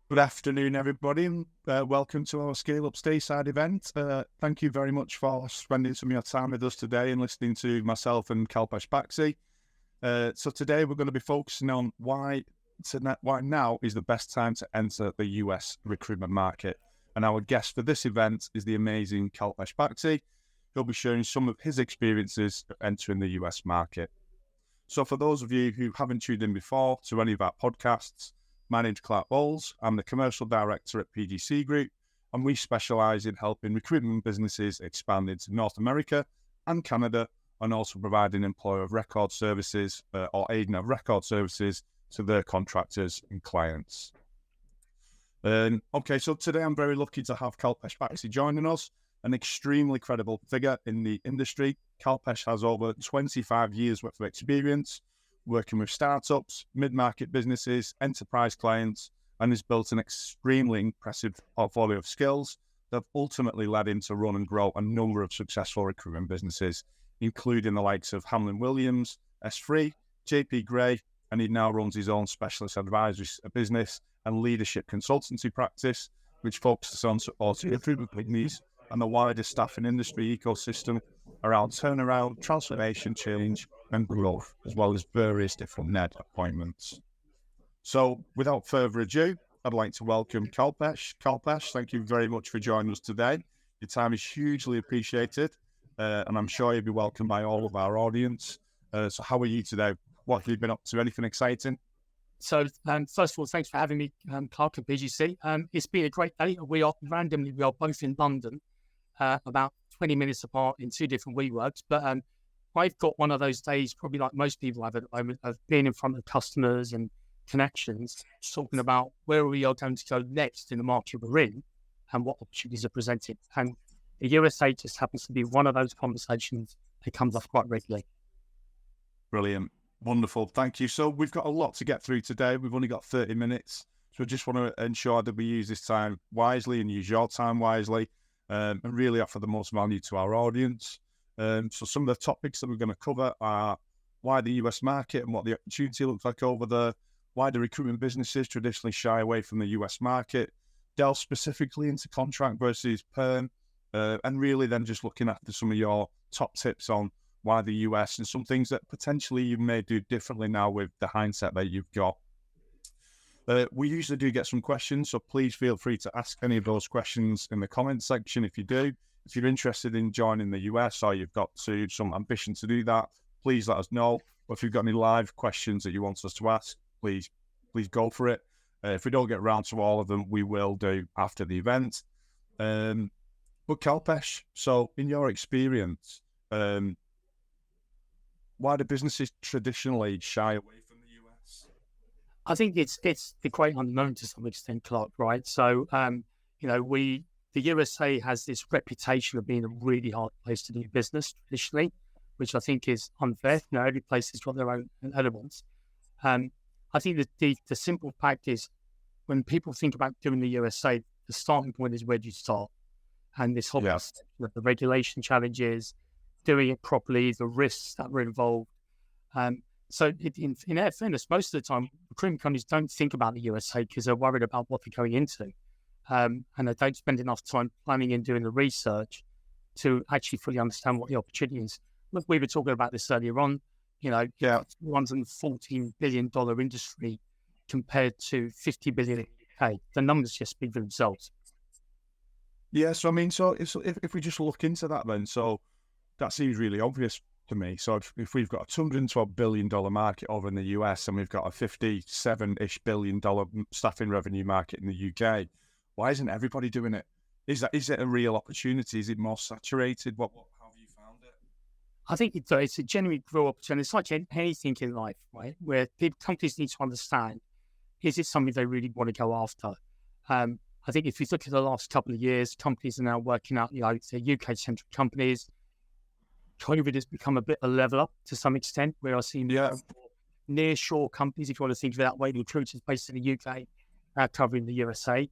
Good afternoon, everybody, and welcome to our Scale Up Stateside event. Thank you very much for spending some of your time with us today and listening to myself and Kalpesh Baxi. So today we're going to be focusing on why now is the best time to enter the US recruitment market. And our guest for this event is the amazing Kalpesh Baxi. He'll be sharing some of his experiences of entering the US market. So for those of you who haven't tuned in before to any of our podcasts, my name's Clarke Bowles. I'm the Commercial Director at PGC Group, and we specialise in helping recruitment businesses expand into North America and Canada, and also providing employer of record services or aiding of record services to their contractors and clients. So today I'm very lucky to have Kalpesh Baxi joining us, an extremely credible figure in the industry. Kalpesh has over 25 years worth of experience working with startups, mid-market businesses, enterprise clients, and has built an extremely impressive portfolio of skills that have ultimately led him to run and grow a number of successful recruitment businesses, including the likes of Hamlin Williams, S3, JP Gray, and he now runs his own specialist advisory business and leadership consultancy practice, which focuses on supporting recruitment companies and the wider staffing industry ecosystem around turnaround, transformation, change, and growth, as well as various different NED appointments. So without further ado, I'd like to welcome Kalpesh. Kalpesh, thank you very much for joining us today. Your time is hugely appreciated, and I'm sure you'll be welcomed by all of our audience. So how are you today? What have you been up to? Anything exciting? So first of all, thanks for having me, Clarke and PGC. It's been a great day. We are both in London, about 20 minutes apart in two different WeWorks, but I've got one of those days, probably like most people have at the moment, of being in front of customers and connections, talking about where we are going to go next in the market we're in and what opportunities are presented. And the USA just happens to be one of those conversations that comes up quite regularly. Brilliant. Wonderful. Thank you. So we've got a lot to get through today. We've only got 30 minutes. So I just want to ensure that we use this time wisely and use your time wisely and really offer the most value to our audience. So some of the topics that we're going to cover are why the US market and what the opportunity looks like over there, why the recruitment businesses traditionally shy away from the US market, delve specifically into contract versus perm, and really then just looking after some of your top tips on why the US and some things that potentially you may do differently now with the hindsight that you've got. We usually do get some questions, so please feel free to ask any of those questions in the comments section if you do. If you're interested in joining the US or you've got some ambition to do that, please let us know. Or if you've got any live questions that you want us to ask, please go for it. If we don't get around to all of them, we will do after the event. But Kalpesh, so in your experience, why do businesses traditionally shy away from the US? I think it's the great unknown to some extent, Clarke, right? So, the USA has this reputation of being a really hard place to do business traditionally, which I think is unfair. Every place has got their own elements. I think that the simple fact is when people think about doing the USA, the starting point is where do you start? And this whole concept of the regulation challenges, doing it properly, the risks that were involved. So in fairness, most of the time, recruitment companies don't think about the USA because they're worried about what they're going into. And they don't spend enough time planning and doing the research to actually fully understand what the opportunity is. Look, we were talking about this earlier on, $114 billion industry compared to 50 billion in the UK. The numbers just speak for themselves. Yeah, so I mean, if we just look into that then, so that seems really obvious to me. So if we've got a $212 billion market over in the US and we've got a $57-ish billion staffing revenue market in the UK, why isn't everybody doing it? Is it a real opportunity? Is it more saturated? How have you found it? I think it's a genuine real opportunity. It's like anything in life, right? Where companies need to understand, is it something they really want to go after? I think if you look at the last couple of years, companies are now working out, they're UK-centric companies. COVID has become a bit of a leveler to some extent, where I see near-shore companies, if you want to think of it that way, the recruiters based in the UK covering the USA.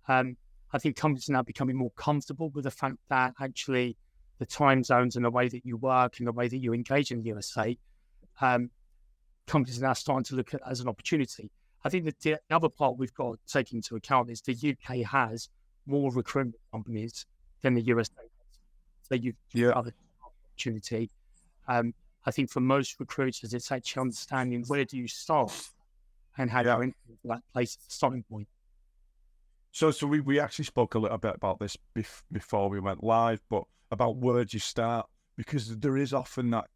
I think companies are now becoming more comfortable with the fact that actually the time zones and the way that you work and the way that you engage in the USA, companies are now starting to look at it as an opportunity. I think that the other part we've got to take into account is the UK has more recruitment companies than the USA has. So you've got other opportunity. I think for most recruiters, it's actually understanding where do you start and how do you enter that place as a starting point. So we actually spoke a little bit about this before we went live, but about where do you start? Because there is often that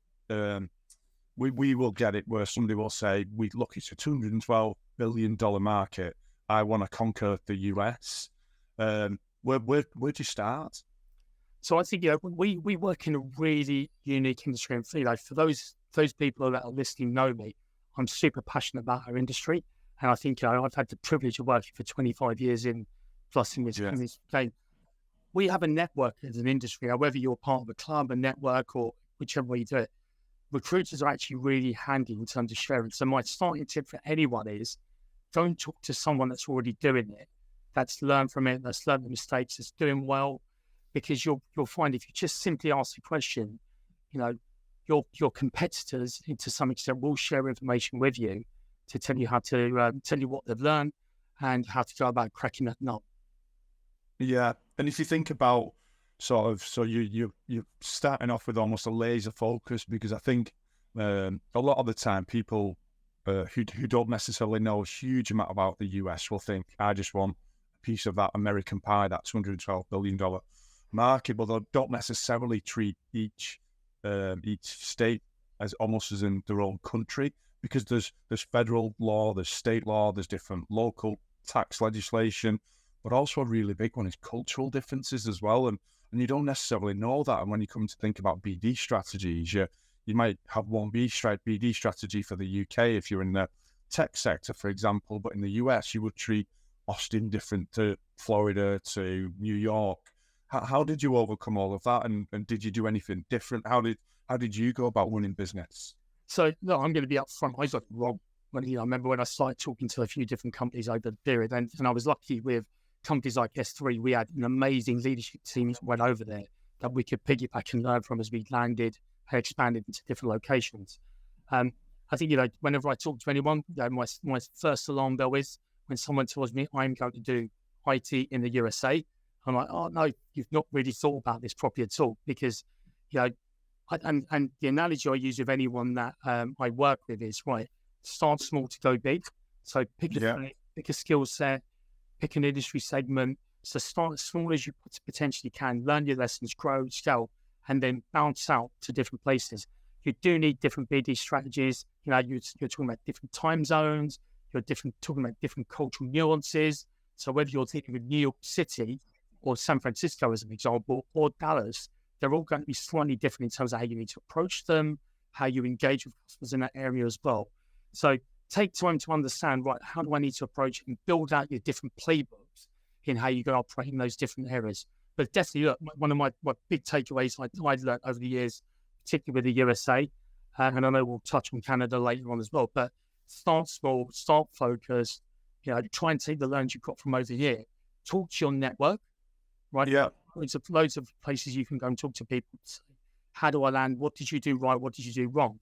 we will get it where somebody will say, look, it's a $212 billion market. I want to conquer the US. Where do you start? So I think, we work in a really unique industry. And, for those people that are listening know me, I'm super passionate about our industry. And I think, I've had the privilege of working for 25 years in this game. We have a network as an industry. Now, whether you're part of a club, a network, or whichever way you do it, recruiters are actually really handy in terms of sharing. So my starting tip for anyone is don't talk to someone that's already doing it, that's learned from it, that's learned the mistakes, that's doing well, because you'll find if you just simply ask the question, your competitors, to some extent, will share information with you to tell you how to tell you what they've learned and how to go about cracking that nut. Yeah, and if you think about so you're starting off with almost a laser focus, because I think a lot of the time people who don't necessarily know a huge amount about the US will think, I just want a piece of that American pie, that $212 billion market, but they don't necessarily treat each state as almost as in their own country, because there's federal law, there's state law, there's different local tax legislation, but also a really big one is cultural differences as well. And you don't necessarily know that. And when you come to think about BD strategies, you might have one BD strategy for the UK if you're in the tech sector, for example, but in the US, you would treat Austin different to Florida to New York. How did you overcome all of that? And did you do anything different? How did you go about winning business? So, no, I'm going to be upfront. I got it wrong. I remember when I started talking to a few different companies over the period, and I was lucky with companies like S3. We had an amazing leadership team that went over there that we could piggyback and learn from as we landed and expanded into different locations. I think, whenever I talk to anyone, my first alarm bell is when someone tells me I'm going to do IT in the USA. I'm like, oh, no, you've not really thought about this properly at all, because, and the analogy I use with anyone that I work with is, right, start small to go big. So pick a skill set, pick an industry segment. So start as small as you potentially can, learn your lessons, grow, scale, and then bounce out to different places. You do need different BD strategies. You're talking about different time zones. You're talking about different cultural nuances. So whether you're dealing with New York City or San Francisco as an example, or Dallas, they're all going to be slightly different in terms of how you need to approach them, how you engage with customers in that area as well. So take time to understand, right, how do I need to approach it, and build out your different playbooks in how you go operate in those different areas. But definitely, look, one of my big takeaways I've learned over the years, particularly with the USA, and I know we'll touch on Canada later on as well, but start small, start focused, try and take the learns you've got from over here. Talk to your network, right? Yeah. Loads of places you can go and talk to people. How do I land? What did you do right? What did you do wrong?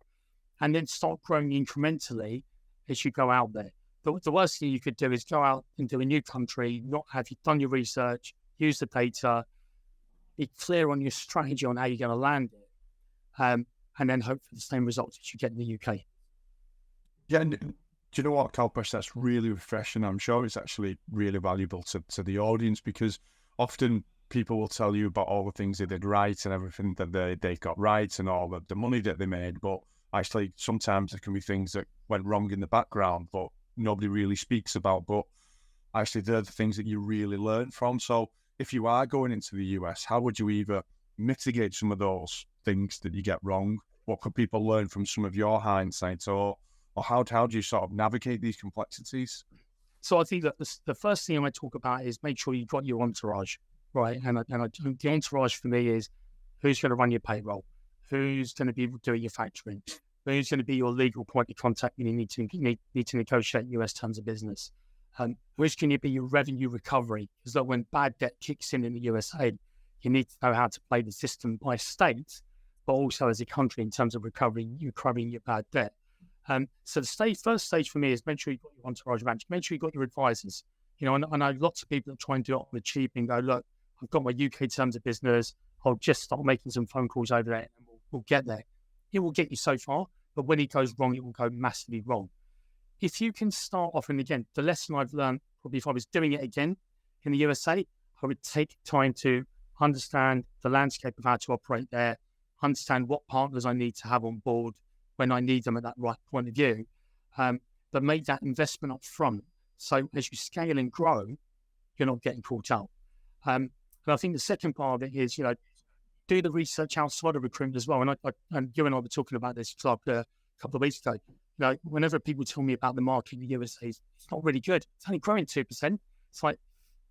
And then start growing incrementally as you go out there. The worst thing you could do is go out into a new country, not have you done your research, use the data, be clear on your strategy on how you're going to land it, and then hope for the same results that you get in the UK. Yeah, and do you know what, Kalpesh? That's really refreshing. I'm sure it's actually really valuable to the audience, because often people will tell you about all the things they did right and everything that they got right and all the money that they made, but actually sometimes there can be things that went wrong in the background, but nobody really speaks about, but actually they're the things that you really learn from. So if you are going into the US, how would you either mitigate some of those things that you get wrong? What could people learn from some of your hindsight, or how do you sort of navigate these complexities? So I think that the first thing I might talk about is make sure you've got your entourage, right? And the entourage for me is who's going to run your payroll, who's going to be doing your factoring, who's going to be your legal point of contact when you need to negotiate US terms of business. Which can be your revenue recovery? Because when bad debt kicks in the USA, you need to know how to play the system by state, but also as a country in terms of recovering your bad debt. So the first stage for me is make sure you've got your entourage manager, make sure you've got your advisors. You know, and I know lots of people that try and do it on the cheap and go, look, I've got my UK terms of business. I'll just start making some phone calls over there and we'll get there. It will get you so far, but when it goes wrong, it will go massively wrong. If you can start off, and again, the lesson I've learned, probably if I was doing it again in the USA, I would take time to understand the landscape of how to operate there, understand what partners I need to have on board when I need them at that right point of view, but make that investment up front. So as you scale and grow, you're not getting caught out. And I think the second part of it is, you know, do the research outside of recruitment as well. And you and I were talking about this, Clarke, a couple of weeks ago. You know, whenever people tell me about the market in the USA, it's not really good. It's only growing 2%. It's like,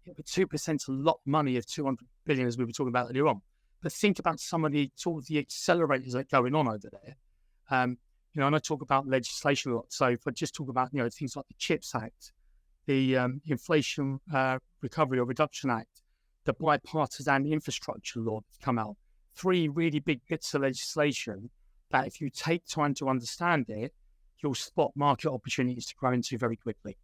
yeah, but 2% is a lot of money of 200 billion, as we were talking about earlier on. But think about some of the sort of the accelerators that are going on over there. You know, and I talk about legislation a lot. So if I just talk about, you know, things like the CHIPS Act, the Inflation Recovery or Reduction Act, the bipartisan infrastructure law that's come out, 3 really big bits of legislation that if you take time to understand it, you'll spot market opportunities to grow into very quickly.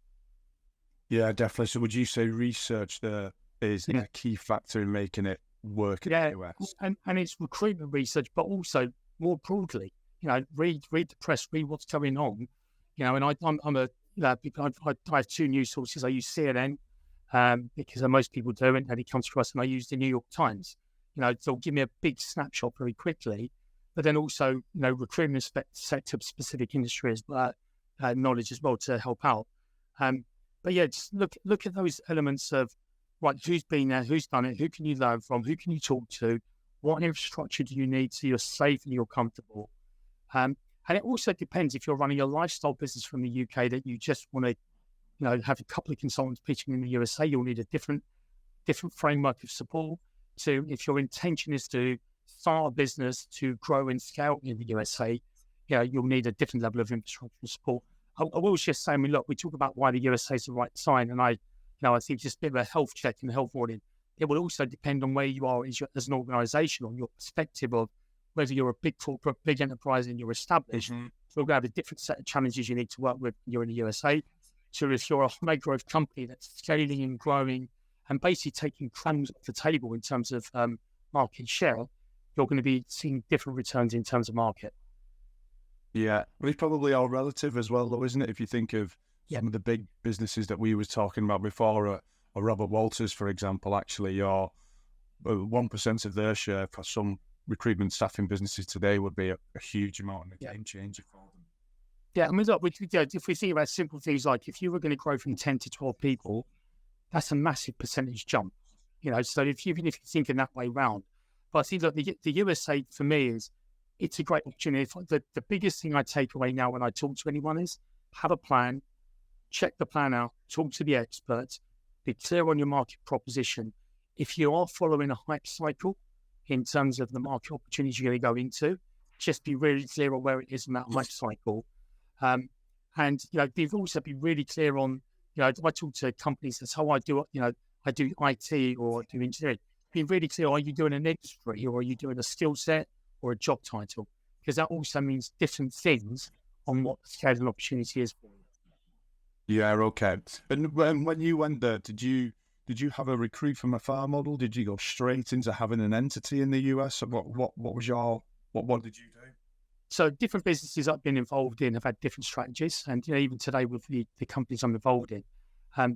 Yeah, definitely. So would you say research there is a key factor in making it work in the US? And it's recruitment research, but also more broadly, you know, read the press, read what's going on. You know, and I have 2 news sources. I use CNN because most people do, and it comes to us, and I use the New York Times. You know, they'll give me a big snapshot very quickly, but then also, you know, recruitment sector specific industries knowledge as well to help out. But yeah, just look at those elements of, right, who's been there, who's done it, who can you learn from, who can you talk to, what infrastructure do you need so you're safe and you're comfortable. And it also depends if you're running a lifestyle business from the UK that you just want to, you know, have a couple of consultants pitching in the USA, you'll need a different framework of support. To if your intention is to start a business to grow and scale in the USA, you know, you'll need a different level of infrastructure support. I will just say, I mean, look, we talk about why the USA is the right sign, and I think just a bit of a health check and health warning. It will also depend on where you are as an organisation, on your perspective of whether you're a big corporate, big enterprise, and you're established. So we're going to have a different set of challenges you need to work with when you're in the USA. So if you're a high growth company that's scaling and growing and basically taking crumbs off the table in terms of market share, you're going to be seeing different returns in terms of market. Yeah, but it's probably all relative as well, though, isn't it? If you think of some of the big businesses that we were talking about before, or Robert Walters, for example, actually, or 1% of their share for some recruitment staffing businesses today would be a huge amount and a game changer for them. Yeah, I mean, look, if we think about simple things like if you were going to grow from 10 to 12 people, that's a massive percentage jump. You know, so even if you think in that way round. But I think that the USA for me it's a great opportunity. The biggest thing I take away now when I talk to anyone is have a plan, check the plan out, talk to the experts, be clear on your market proposition. If you are following a hype cycle in terms of the market opportunities you're going to go into, just be really clear on where it is in that hype cycle. And, you know, also be really clear on, you know, I talk to companies, that's how I do it, you know, I do IT or I do engineering. Be really clear, are you doing an industry or are you doing a skill set or a job title? Because that also means different things on what the scale and opportunity is for you. Yeah, okay. And when you went there, did you have a recruit from afar model? Did you go straight into having an entity in the US? What did you do? So different businesses I've been involved in have had different strategies, and you know, even today with the companies I'm involved in,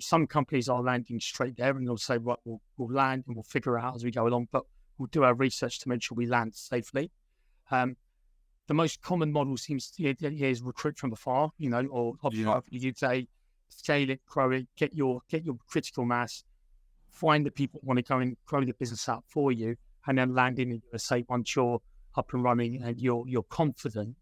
some companies are landing straight there, and they'll say, right, we'll land and we'll figure it out as we go along, but we'll do our research to make sure we land safely. The most common model seems to is recruit from afar, you know, or you'd say scale it, grow it, get your critical mass, find the people who want to go and grow the business out for you, and then land in the USA once you're up and running and you're confident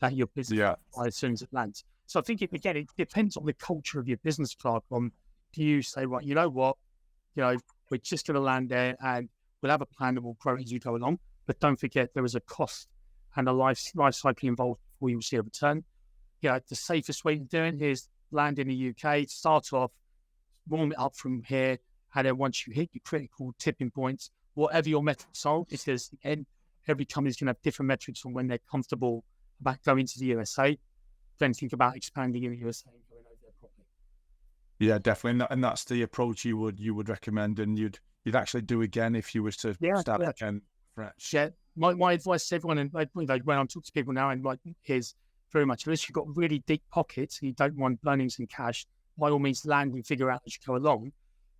that your business as soon as it lands. So I think it depends on the culture of your business, Clarke. Do you say, right, you know what, you know, we're just going to land there and we'll have a plan and we'll grow it as you go along. But don't forget there is a cost and a life cycle involved before you see a return. You know, the safest way to do it is land in the UK, start off, warm it up from here, and then once you hit your critical tipping points, whatever your metrics are, because again, every company is going to have different metrics from when they're comfortable about going to the USA. then think about expanding in the USA and going over there properly. Yeah, definitely. And that's the approach you would recommend, and you'd actually do again if you was to start again fresh. Yeah, my advice to everyone, and when I talk to people now, and is very much, unless you've got really deep pockets and you don't want burning some cash, by all means land and figure out as you go along.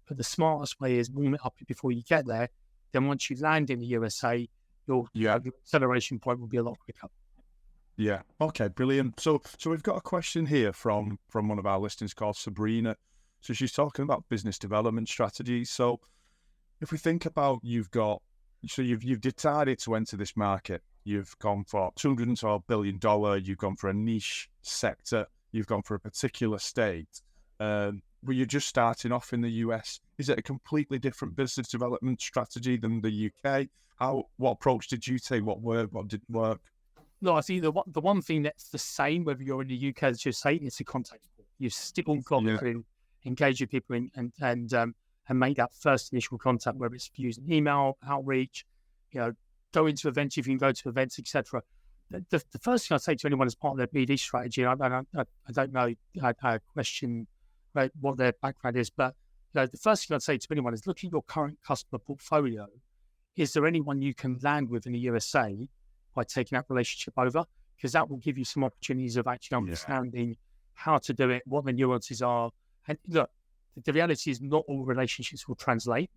But the smartest way is warm it up before you get there. Then once you land in the USA, your acceleration point will be a lot quicker. Yeah. Okay. Brilliant. So we've got a question here from one of our listeners called Sabrina. So she's talking about business development strategies. So if we think about you've decided to enter this market. You've gone for $212 billion. You've gone for a niche sector. You've gone for a particular state. Were you just starting off in the US? Is it a completely different business development strategy than the UK? What approach did you take? What worked? What didn't work? No, I think the one thing that's the same, whether you're in the UK as you say, it's a contact. You've still got to engage with people and make that first initial contact, whether it's using email, outreach, go into events if you can go to events, etc. The first thing I say to anyone as part of their BD strategy, I don't know a question about what their background is, but the first thing I'd say to anyone is look at your current customer portfolio. Is there anyone you can land with in the USA by taking that relationship over? Because that will give you some opportunities of actually understanding how to do it, what the nuances are. And look, the reality is not all relationships will translate.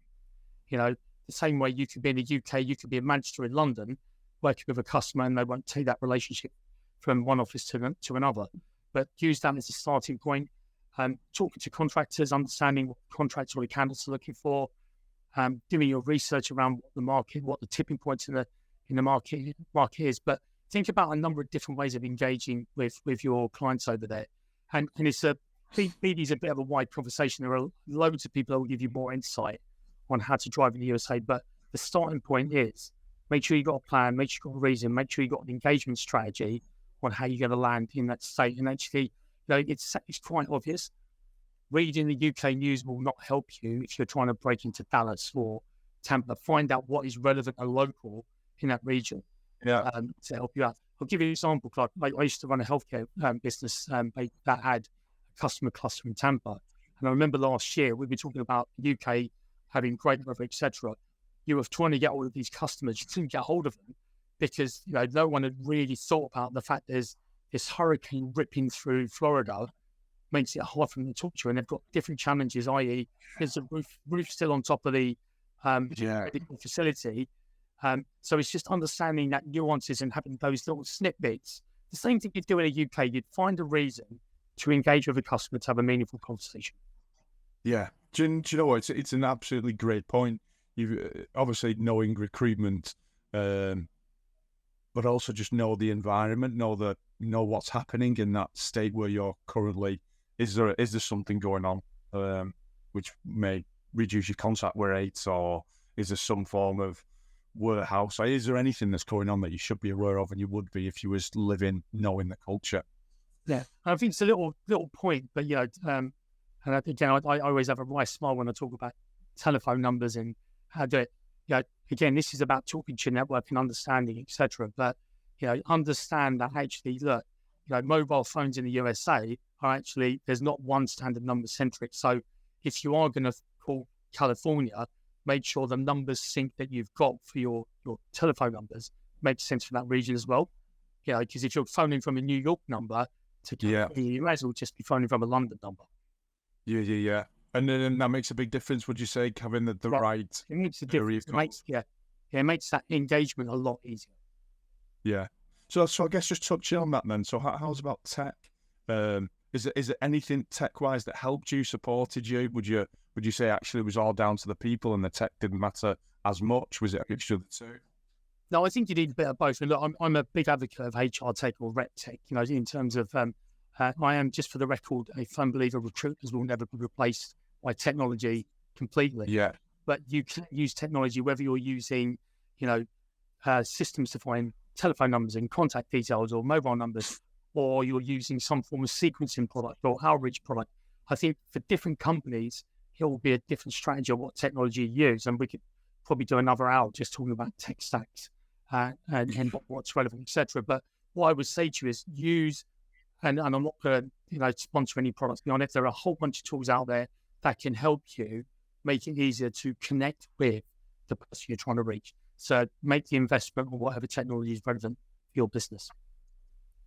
The same way you could be in the UK, you could be in Manchester, in London, working with a customer, and they won't take that relationship from one office to another. But use that as a starting point. Talking to contractors, understanding what contracts or candidates are looking for, doing your research around what the market, what the tipping points in the market is. But think about a number of different ways of engaging with your clients over there. And it's BD is a bit of a wide conversation. There are loads of people that will give you more insight on how to drive in the USA. But the starting point is make sure you've got a plan, make sure you've got a reason, make sure you've got an engagement strategy on how you're going to land in that state. And actually, it's quite obvious. Reading the UK news will not help you if you're trying to break into Dallas or Tampa. Find out what is relevant and local in that region to help you out. I'll give you an example, Clarke. I used to run a healthcare business that had a customer cluster in Tampa. And I remember last year, we were talking about the UK having great weather, etc. You were trying to get all of these customers. You couldn't get hold of them because no one had really thought about the fact there's this hurricane ripping through Florida. Makes it hard for them to talk to you, and they've got different challenges, i.e. there's a roof still on top of the medical facility. So it's just understanding that nuances and having those little snippets. The same thing you'd do in the UK, you'd find a reason to engage with a customer to have a meaningful conversation. Yeah. Do you know what? It's an absolutely great point. You've obviously knowing recruitment, but also just know the environment, know what's happening in that state where you're currently. Is there something going on which may reduce your contact rates, or is there some form of warehouse? Or is there anything that's going on that you should be aware of, and you would be if you was living, knowing the culture? Yeah, I think it's a little point, but and again, I always have a wry smile when I talk about telephone numbers and how to do it. Again, this is about talking to your network and understanding, etc. But understand that actually, look, mobile phones in the USA are actually, there's not one standard number centric. So if you are going to call California, make sure the numbers sync that you've got for your telephone numbers makes sense for that region as well. Because if you're phoning from a New York number to California, you might as well just be phoning from a London number. Yeah. And then that makes a big difference, would you say, having the right... It makes a difference. It makes that engagement a lot easier. Yeah. So I guess just touching on that then. So how's about tech? Is it anything tech-wise that helped you, supported you? Would you say actually it was all down to the people and the tech didn't matter as much? Was it a mixture of the two? No, I think you need a bit of both. And look, I'm a big advocate of HR tech or rep tech, in terms of, I am, just for the record, a firm believer recruiters will never be replaced by technology completely. Yeah. But you can use technology, whether you're using, systems to find telephone numbers and contact details or mobile numbers, or you're using some form of sequencing product or outreach product. I think for different companies, it will be a different strategy of what technology you use. And we could probably do another hour just talking about tech stacks and what's relevant, etc. But what I would say to you is use and I'm not going to, sponsor any products beyond it. There are a whole bunch of tools out there that can help you make it easier to connect with the person you're trying to reach. So make the investment or whatever technology is relevant for your business.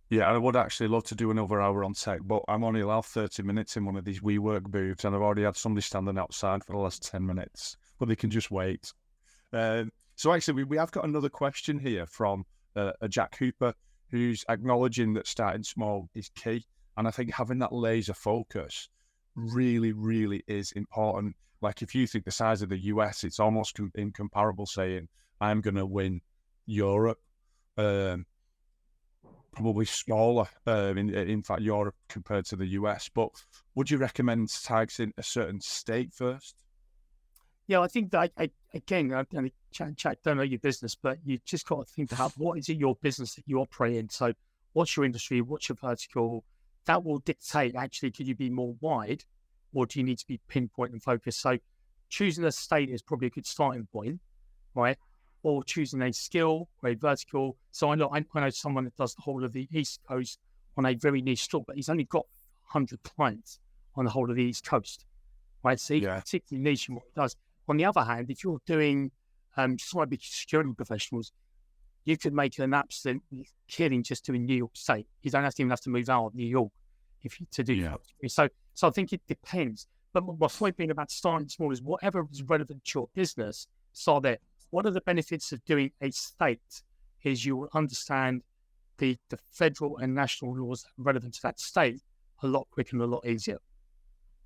Yeah, I would actually love to do another hour on tech, but I'm only allowed 30 minutes in one of these WeWork booths, and I've already had somebody standing outside for the last 10 minutes, but they can just wait. So actually, we have got another question here from a Jack Hooper, who's acknowledging that starting small is key. And I think having that laser focus really, really is important. Like if you think the size of the US, it's almost incomparable saying, I'm going to win Europe. Probably smaller, in fact, Europe compared to the US. But would you recommend targeting a certain state first? Yeah, I think that, Jack, don't know your business, but you just got to think about what is it your business that you operate in. So what's your industry? What's your vertical? That will dictate, actually, could you be more wide or do you need to be pinpoint and focused? So choosing a state is probably a good starting point, right? Or choosing a skill or a vertical. So I know someone that does the whole of the East Coast on a very niche store, but he's only got 100 clients on the whole of the East Coast, right? So he's particularly niche in what he does. On the other hand, if you're doing cyber security professionals, you could make an absolute killing just doing New York State. You don't even have to move out of New York to do that. So I think it depends. But my point being about starting small is whatever is relevant to your business, start there. One of the benefits of doing a state is you will understand the federal and national laws relevant to that state a lot quicker and a lot easier.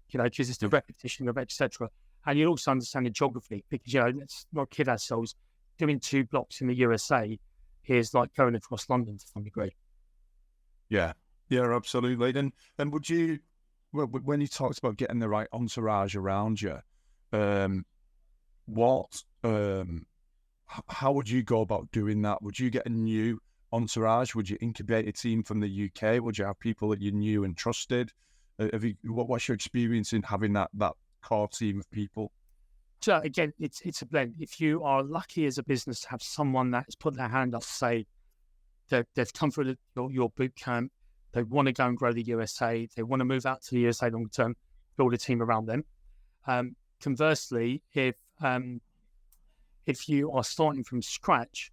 Because it's the repetition of etc. And you'll also understand the geography because, let's not kid ourselves, doing 2 blocks in the USA is like going across London to some degree. Yeah, absolutely. And would you, when you talked about getting the right entourage around you, how would you go about doing that? Would you get a new entourage? Would you incubate a team from the UK? Would you have people that you knew and trusted? What's your experience in having that core team of people? So again, it's a blend. If you are lucky as a business to have someone that has put their hand up, say that they've come through your boot camp, they want to go and grow the USA, they want to move out to the USA long term, build a team around them. Conversely, if you are starting from scratch,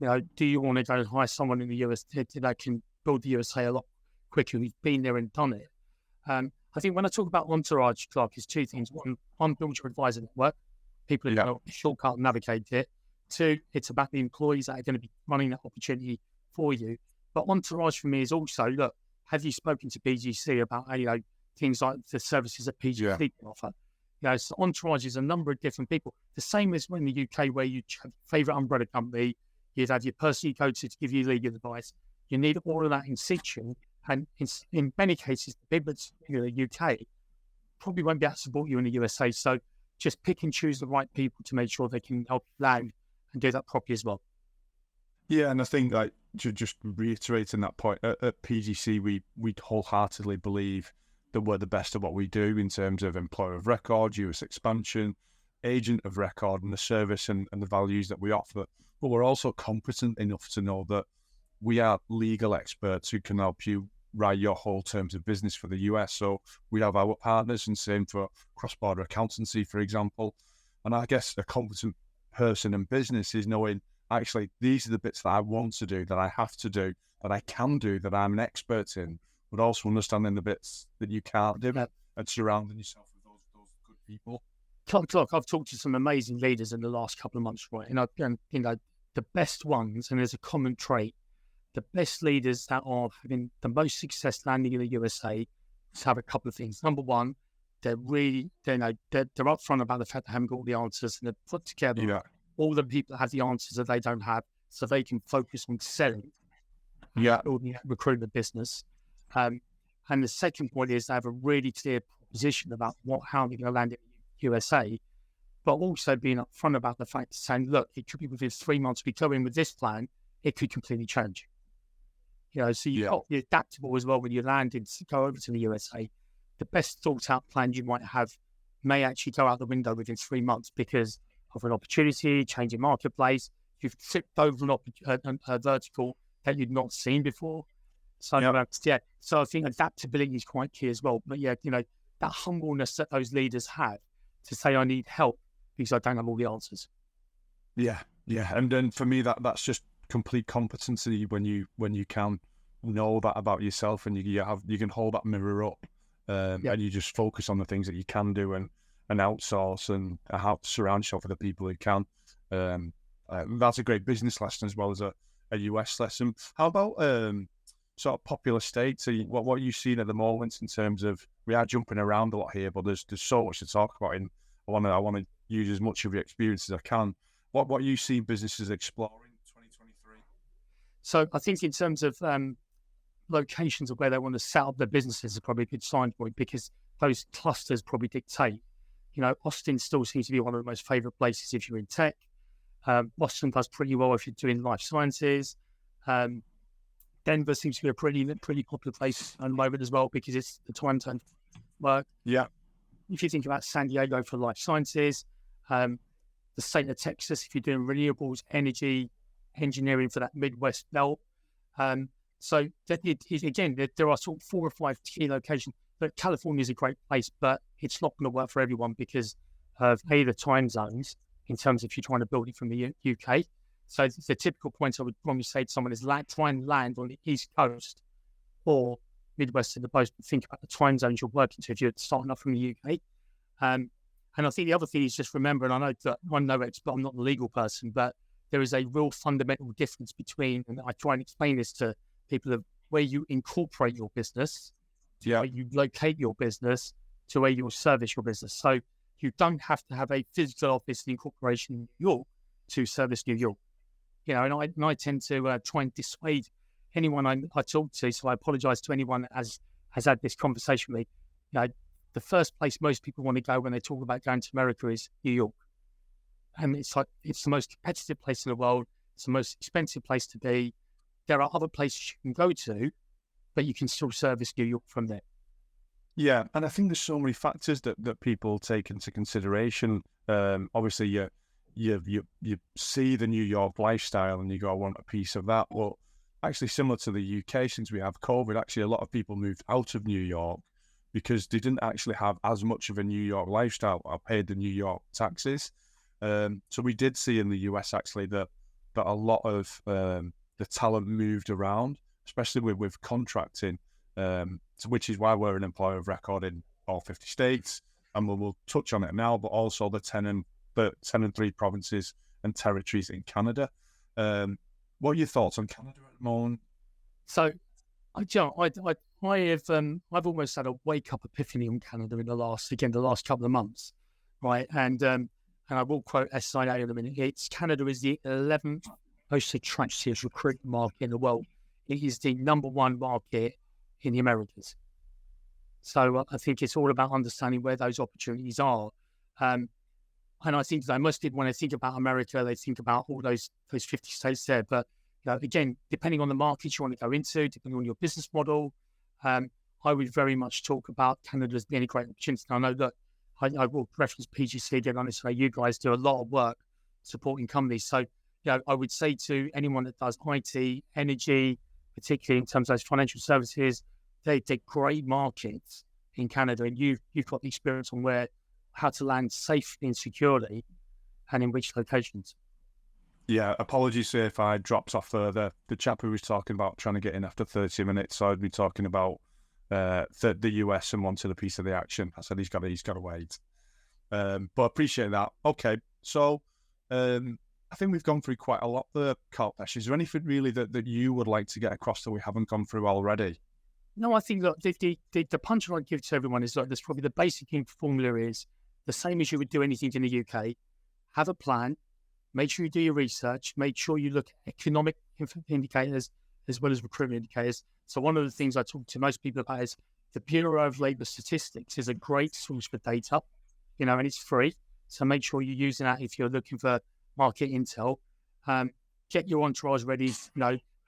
do you want to go and hire someone in the US that can build the USA a lot quicker, who's been there and done it? I think when I talk about entourage, Clarke, it's 2 things. One, build your advisor network. People who know shortcut and navigate it. 2, it's about the employees that are going to be running that opportunity for you. But entourage for me is also, look, have you spoken to BGC about things like the services that BGC can offer? So entourage is a number of different people. The same as in the UK where you have a favourite umbrella company, you'd have your person you go to give you legal advice. You need all of that in situ. And in many cases, the people in the UK probably won't be able to support you in the USA. So just pick and choose the right people to make sure they can help land and do that properly as well. Yeah, and I think just reiterating that point, at PGC, we wholeheartedly believe that we're the best at what we do in terms of employer of record, US expansion, agent of record, and the service and the values that we offer. But we're also competent enough to know that we are legal experts who can help you write your whole terms of business for the US. So we have our partners, and same for cross-border accountancy, for example. And I guess a competent person in business is knowing, actually, these are the bits that I want to do, that I have to do, that I can do, that I'm an expert in, but also understanding the bits that you can't do and surrounding yourself with those good people. Clarke, I've talked to some amazing leaders in the last couple of months, right? And the best ones, and there's a common trait, the best leaders that are having the most success landing in the USA have a couple of things. Number one, they're really, they're upfront about the fact they haven't got all the answers, and they've put together all the people that have the answers that they don't have, so they can focus on selling, building that recruitment business. And the second point is they have a really clear position about how they're going to land in the USA, but also being upfront about the fact, saying, look, it could be within 3 months we go in with this plan, it could completely change. So you've got to be adaptable as well when you land and go over to the USA. The best thought out plan you might have may actually go out the window within 3 months because of an opportunity, changing marketplace. You've tipped over a vertical that you'd not seen before. So yeah, so I think adaptability is quite key as well. But yeah, that humbleness that those leaders have to say, I need help because I don't have all the answers. Yeah, and then for me, that's just complete competency when you can know that about yourself, and you can hold that mirror up, and you just focus on the things that you can do and outsource and how to surround yourself with the people who can. That's a great business lesson as well as a US lesson. How about sort of popular states? What are you seeing at the moment in terms of, we are jumping around a lot here, but there's so much to talk about, and I want to use as much of your experience as I can. What are you seeing businesses exploring in 2023? So I think in terms of locations of where they want to set up their businesses is probably a good sign point, because those clusters probably dictate. Austin still seems to be one of the most favourite places if you're in tech. Boston does pretty well if you're doing life sciences. Denver seems to be a pretty popular place at the moment as well, because it's the time zone work. Yeah. If you think about San Diego for life sciences, the state of Texas, if you're doing renewables, energy, engineering for that Midwest belt. So again, there are sort of 4 or 5 key locations. But California is a great place, but it's not going to work for everyone because of the time zones, in terms of if you're trying to build it from the UK. So the typical point I would normally say to someone is try and land on the East Coast or Midwest of the post, think about the time zones you're working to if you're starting up from the UK. And I think the other thing is just remember, and I know that I'm no expert, I'm not a legal person, but there is a real fundamental difference between, and I try and explain this to people, of where you incorporate your business, to where you locate your business, to where you service your business. So you don't have to have a physical office in incorporation in New York to service New York. And I tend to try and dissuade anyone I talk to. So I apologize to anyone that has had this conversation with me. The first place most people want to go when they talk about going to America is New York. And it's the most competitive place in the world. It's the most expensive place to be. There are other places you can go to, but you can still service New York from there. Yeah, and I think there's so many factors that people take into consideration. Obviously, you see the New York lifestyle and you go, I want a piece of that. Well, actually, similar to the UK, since we have COVID, actually a lot of people moved out of New York because they didn't actually have as much of a New York lifestyle or paid the New York taxes. So we did see in the US actually that a lot of the talent moved around, especially with contracting, which is why we're an employer of record in all 50 states, and we'll touch on it now, but also the 10 and 3 provinces and territories in Canada. What are your thoughts on Canada at the moment? So, I've almost had a wake up epiphany on Canada in the last couple of months, right? And I will quote SIA in a minute. Canada is the 11th most attractive recruitment market in the world. It is the number 1 market in the Americas. So I think it's all about understanding where those opportunities are. And I think that most people, when they think about America, they think about all those 50 states there. But again, depending on the markets you want to go into, depending on your business model, I would very much talk about Canada as being a great opportunity. I know that I will reference PGC again on this. You guys do a lot of work supporting companies. So I would say to anyone that does IT, energy, particularly in terms of those financial services, they're great markets in Canada, and you've got the experience on how to land safely and securely, and in which locations. Yeah, apologies if I dropped off the chap who was talking about trying to get in after 30 minutes. So I'd be talking about the US and wanted a piece of the action. I said he's got to wait. But I appreciate that. Okay, so I think we've gone through quite a lot there, Kalpesh. Is there anything really that you would like to get across that we haven't gone through already? No, I think that the punch I'd give to everyone is there's probably the basic formula is the same as you would do anything in the UK. Have a plan. Make sure you do your research. Make sure you look at economic indicators as well as recruitment indicators. So one of the things I talk to most people about is the Bureau of Labour Statistics is a great source for data, and it's free. So make sure you're using that if you're looking for market intel. Get your entourage ready,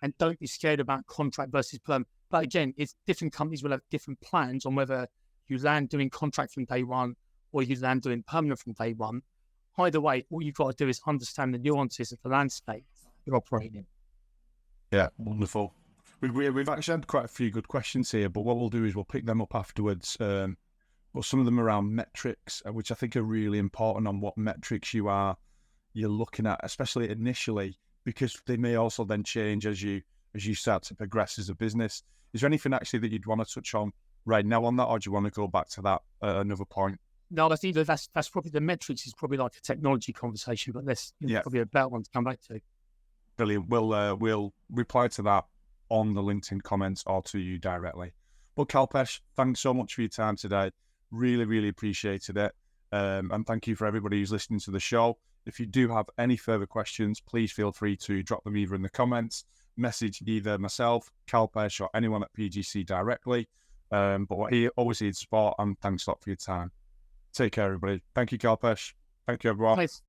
and don't be scared about contract versus perm. But again, it's different companies will have different plans on whether you land doing contract from day one or you land doing permanent from day one. Either way, all you've got to do is understand the nuances of the landscape you're operating in. Yeah, wonderful. We've actually had quite a few good questions here, but what we'll do is we'll pick them up afterwards. But some of them around metrics, which I think are really important on what metrics you're looking at, especially initially, because they may also then change as you start to progress as a business. Is there anything actually that you'd want to touch on right now on that, or do you want to go back to that at another point? No, I think that's probably the metrics is probably like a technology conversation, but that's probably a better one to come back to. Brilliant. We'll reply to that on the LinkedIn comments or to you directly. But Kalpesh, thanks so much for your time today. Really, really appreciated it. And thank you for everybody who's listening to the show. If you do have any further questions, please feel free to drop them either in the comments, message either myself, Kalpesh, or anyone at PGC directly. But we're here, always here to support, and thanks a lot for your time. Take care, everybody. Thank you, Kalpesh. Thank you, everyone. Nice.